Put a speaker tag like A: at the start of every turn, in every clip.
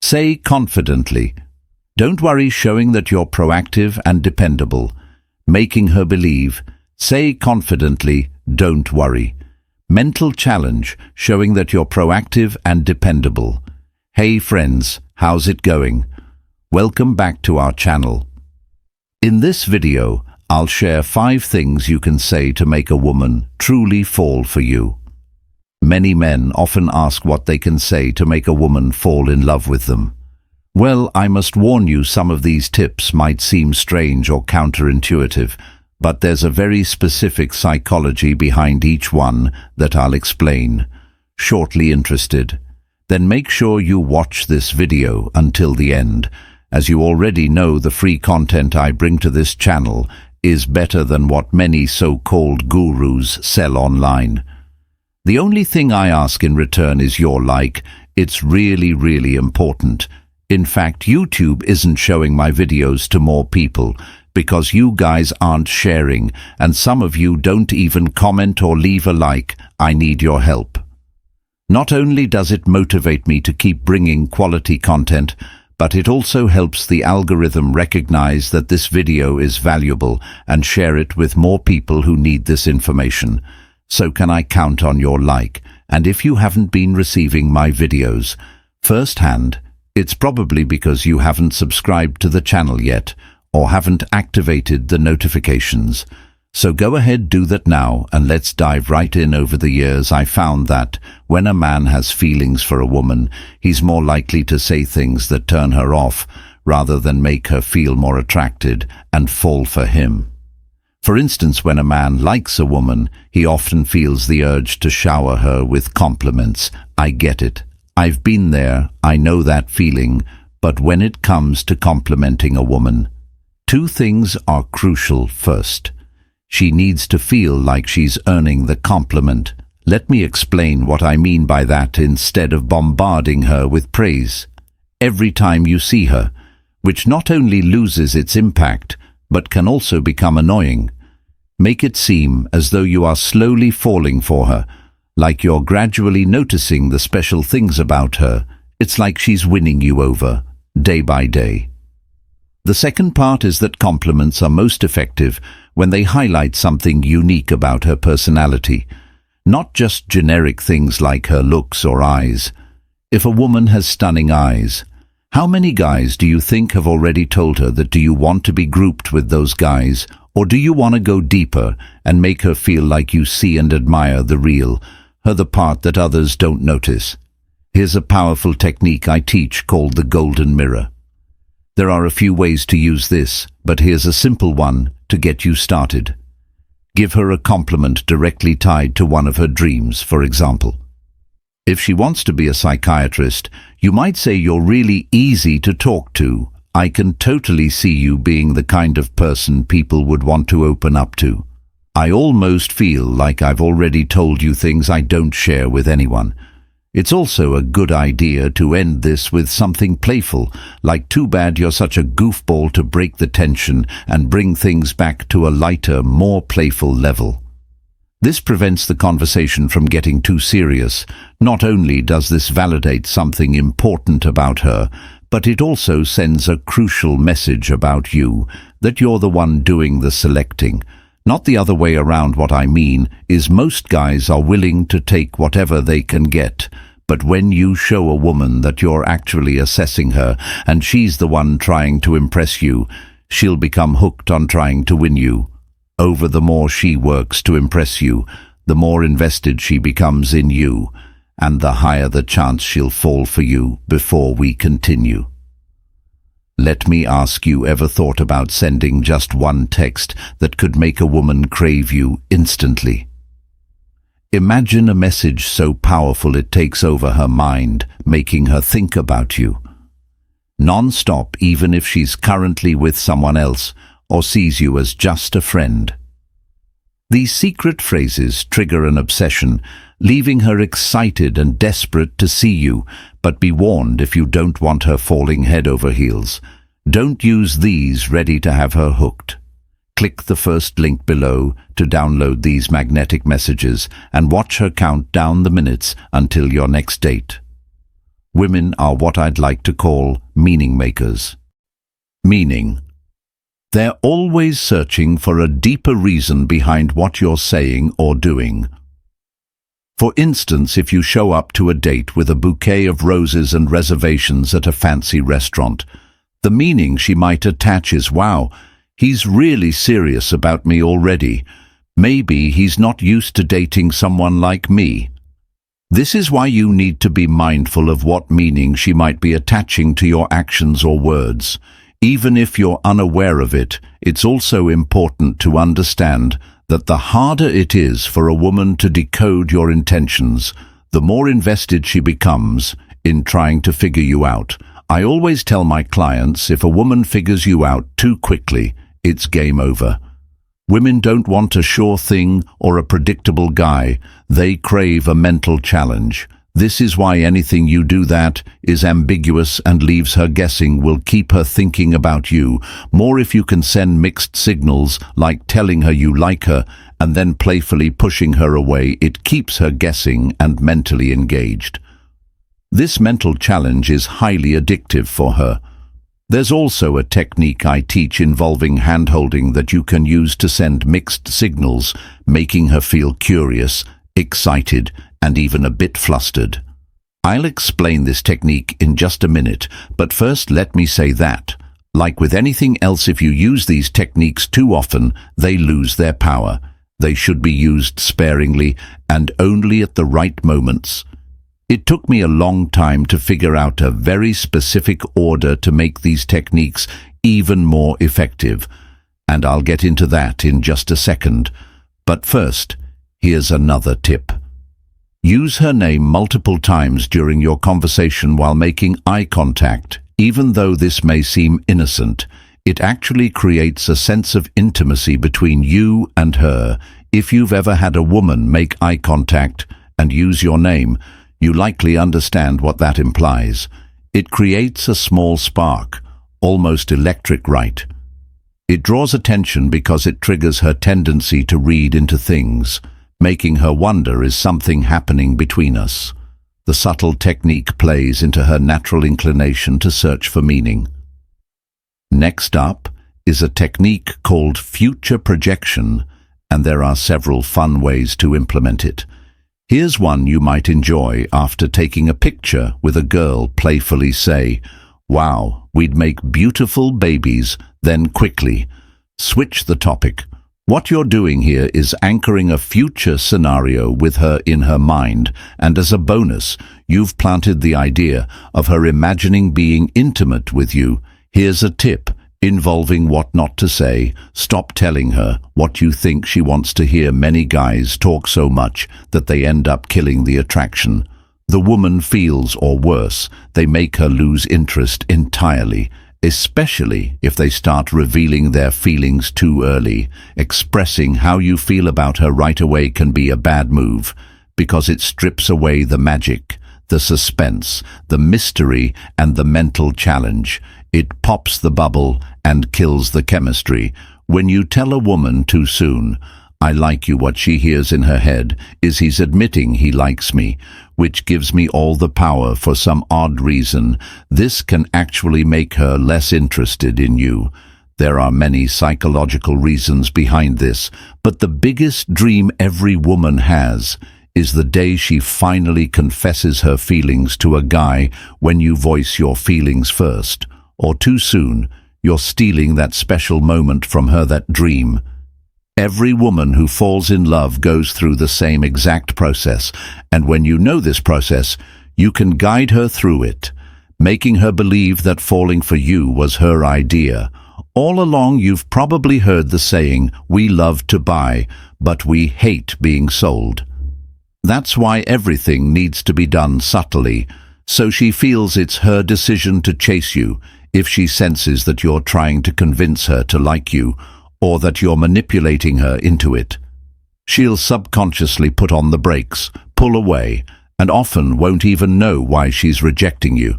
A: Say confidently. Don't worry, showing that you're proactive and dependable. Making her believe. Say confidently, don't worry. Mental challenge, showing that you're proactive and dependable. Hey friends, how's it going? Welcome back to our channel. In this video, I'll share 5 things you can say to make a woman truly fall for you. Many men often ask what they can say to make a woman fall in love with them. Well, I must warn you, some of these tips might seem strange or counterintuitive, but there's a very specific psychology behind each one that I'll explain. Shortly. Interested? Then make sure you watch this video until the end. As you already know, the free content I bring to this channel is better than what many so-called gurus sell online. The only thing I ask in return is your like. It's really important. In fact, YouTube isn't showing my videos to more people because you guys aren't sharing, and some of you don't even comment or leave a like. I need your help. Not only does it motivate me to keep bringing quality content, but it also helps the algorithm recognize that this video is valuable and share it with more people who need this information. So can I count on your like? And if you haven't been receiving my videos firsthand, it's probably because you haven't subscribed to the channel yet or haven't activated the notifications. So go ahead, do that now, and let's dive right in. Over the years, I found that when a man has feelings for a woman, he's more likely to say things that turn her off rather than make her feel more attracted and fall for him. For instance, when a man likes a woman, he often feels the urge to shower her with compliments. I get it. I've been there. I know that feeling. But when it comes to complimenting a woman, 2 things are crucial. First, she needs to feel like she's earning the compliment. Let me explain what I mean by that. Instead of bombarding her with praise every time you see her, which not only loses its impact, but can also become annoying, make it seem as though you are slowly falling for her, like you're gradually noticing the special things about her. It's like she's winning you over, day by day. The second part is that compliments are most effective when they highlight something unique about her personality, not just generic things like her looks or eyes. If a woman has stunning eyes, how many guys do you think have already told her that? Do you want to be grouped with those guys, or do you want to go deeper and make her feel like you see and admire the real her, the part that others don't notice? Here's a powerful technique I teach called the golden mirror. There are a few ways to use this, but here's a simple one to get you started. Give her a compliment directly tied to one of her dreams. For example, if she wants to be a psychiatrist, you might say, "You're really easy to talk to. I can totally see you being the kind of person people would want to open up to. I almost feel like I've already told you things I don't share with anyone." It's also a good idea to end this with something playful, like, "Too bad you're such a goofball," to break the tension and bring things back to a lighter, more playful level. This prevents the conversation from getting too serious. Not only does this validate something important about her, but it also sends a crucial message about you, that you're the one doing the selecting, not the other way around. What I mean is, most guys are willing to take whatever they can get, but when you show a woman that you're actually assessing her and she's the one trying to impress you, she'll become hooked on trying to win you over. The more she works to impress you, the more invested she becomes in you, and the higher the chance she'll fall for you. Before we continue, let me ask you, ever thought about sending just one text that could make a woman crave you instantly? Imagine a message so powerful it takes over her mind, making her think about you non-stop, even if she's currently with someone else or sees you as just a friend. These secret phrases trigger an obsession, leaving her excited and desperate to see you. But be warned, if you don't want her falling head over heels, don't use these ready to have her hooked. Click the first link below to download these magnetic messages and watch her count down the minutes until your next date. Women are what I'd like to call meaning makers. Meaning. They're always searching for a deeper reason behind what you're saying or doing. For instance, if you show up to a date with a bouquet of roses and reservations at a fancy restaurant, the meaning she might attach is, wow, he's really serious about me already. Maybe he's not used to dating someone like me. This is why you need to be mindful of what meaning she might be attaching to your actions or words. Even if you're unaware of it, it's also important to understand that the harder it is for a woman to decode your intentions, the more invested she becomes in trying to figure you out. I always tell my clients, if a woman figures you out too quickly, it's game over. Women don't want a sure thing or a predictable guy. They crave a mental challenge. This is why anything you do that is ambiguous and leaves her guessing will keep her thinking about you more. If you can send mixed signals, like telling her you like her and then playfully pushing her away, it keeps her guessing and mentally engaged. This mental challenge is highly addictive for her. There's also a technique I teach involving hand-holding that you can use to send mixed signals, making her feel curious, excited, and even a bit flustered. I'll explain this technique in just a minute, but first let me say that, like with anything else, if you use these techniques too often, they lose their power. They should be used sparingly and only at the right moments. It took me a long time to figure out a very specific order to make these techniques even more effective, and I'll get into that in just a second. But first, here's another tip. Use her name multiple times during your conversation while making eye contact. Even though this may seem innocent, it actually creates a sense of intimacy between you and her. If you've ever had a woman make eye contact and use your name, you likely understand what that implies. It creates a small spark, almost electric, right? It draws attention because it triggers her tendency to read into things, making her wonder, is something happening between us? The subtle technique plays into her natural inclination to search for meaning. Next up is a technique called future projection, and there are several fun ways to implement it. Here's one you might enjoy. After taking a picture with a girl, playfully say, "Wow, we'd make beautiful babies," then quickly switch the topic. What you're doing here is anchoring a future scenario with her in her mind, and as a bonus, you've planted the idea of her imagining being intimate with you. Here's a tip involving what not to say. Stop telling her what you think she wants to hear. Many guys talk so much that they end up killing the attraction. The woman feels, or worse, they make her lose interest entirely, especially if they start revealing their feelings too early. Expressing how you feel about her right away can be a bad move, because it strips away the magic, the suspense, the mystery, and the mental challenge. It pops the bubble and kills the chemistry. When you tell a woman too soon, "I like you," what she hears in her head is, "He's admitting he likes me," which gives me all the power for some odd reason. This can actually make her less interested in you. There are many psychological reasons behind this, but the biggest dream every woman has is the day she finally confesses her feelings to a guy. When you voice your feelings first, or too soon, you're stealing that special moment from her, that dream. Every woman who falls in love goes through the same exact process, and when you know this process, you can guide her through it, making her believe that falling for you was her idea. All along you've probably heard the saying, "We love to buy, but we hate being sold." That's why everything needs to be done subtly, so she feels it's her decision to chase you. If she senses that you're trying to convince her to like you, or that you're manipulating her into it, she'll subconsciously put on the brakes, pull away, and often won't even know why she's rejecting you.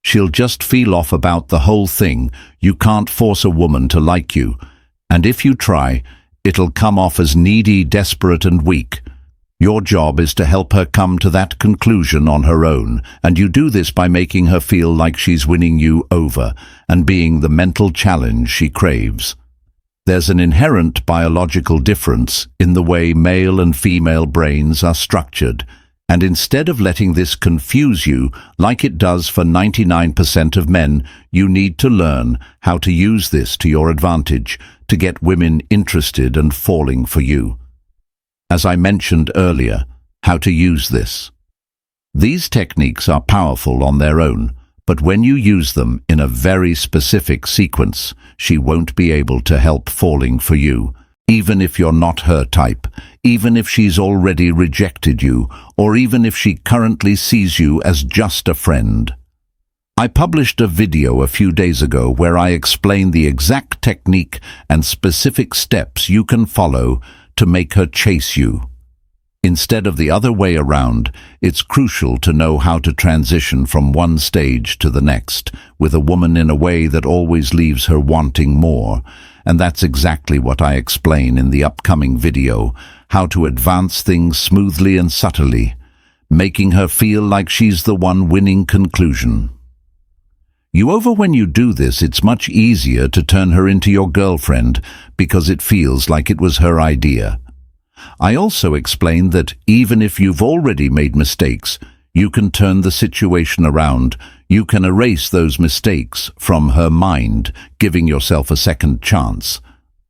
A: She'll just feel off about the whole thing. You can't force a woman to like you, and if you try, it'll come off as needy, desperate, and weak. Your job is to help her come to that conclusion on her own, and you do this by making her feel like she's winning you over and being the mental challenge she craves. There's an inherent biological difference in the way male and female brains are structured, and instead of letting this confuse you like it does for 99% of men, you need to learn how to use this to your advantage to get women interested and falling for you. As I mentioned earlier, how to use this. These techniques are powerful on their own, but when you use them in a very specific sequence, she won't be able to help falling for you, even if you're not her type, even if she's already rejected you, or even if she currently sees you as just a friend. I published a video a few days ago where I explain the exact technique and specific steps you can follow to make her chase you. Instead of the other way around, it's crucial to know how to transition from one stage to the next with a woman in a way that always leaves her wanting more, and that's exactly what I explain in the upcoming video, how to advance things smoothly and subtly, making her feel like she's the one winning conclusion. When you do this, it's much easier to turn her into your girlfriend because it feels like it was her idea. I also explained that even if you've already made mistakes, you can turn the situation around. You can erase those mistakes from her mind, giving yourself a second chance,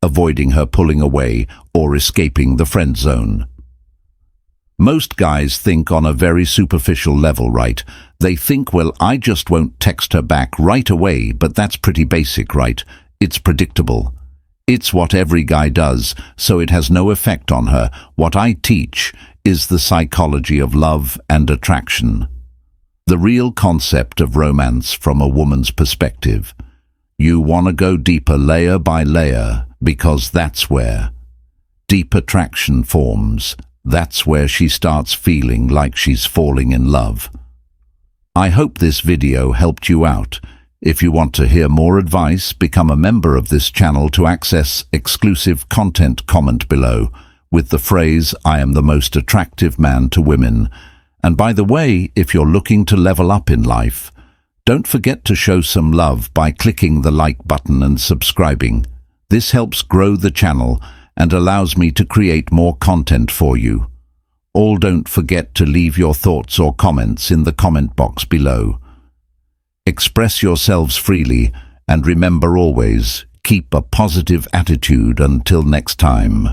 A: avoiding her pulling away or escaping the friend zone. Most guys think on a very superficial level, right? They think, well, I just won't text her back right away, but that's pretty basic, right? It's predictable. It's what every guy does, so it has no effect on her. What I teach is the psychology of love and attraction. The real concept of romance from a woman's perspective. You want to go deeper layer by layer because that's where deep attraction forms. That's where she starts feeling like she's falling in love. I hope this video helped you out. If you want to hear more advice, become a member of this channel to access exclusive content. Comment below with the phrase, "I am the most attractive man to women." And by the way, if you're looking to level up in life, don't forget to show some love by clicking the like button and subscribing. This helps grow the channel and allows me to create more content for you. Don't forget to leave your thoughts or comments in the comment box below. Express yourselves freely, and remember always, keep a positive attitude. Until next time.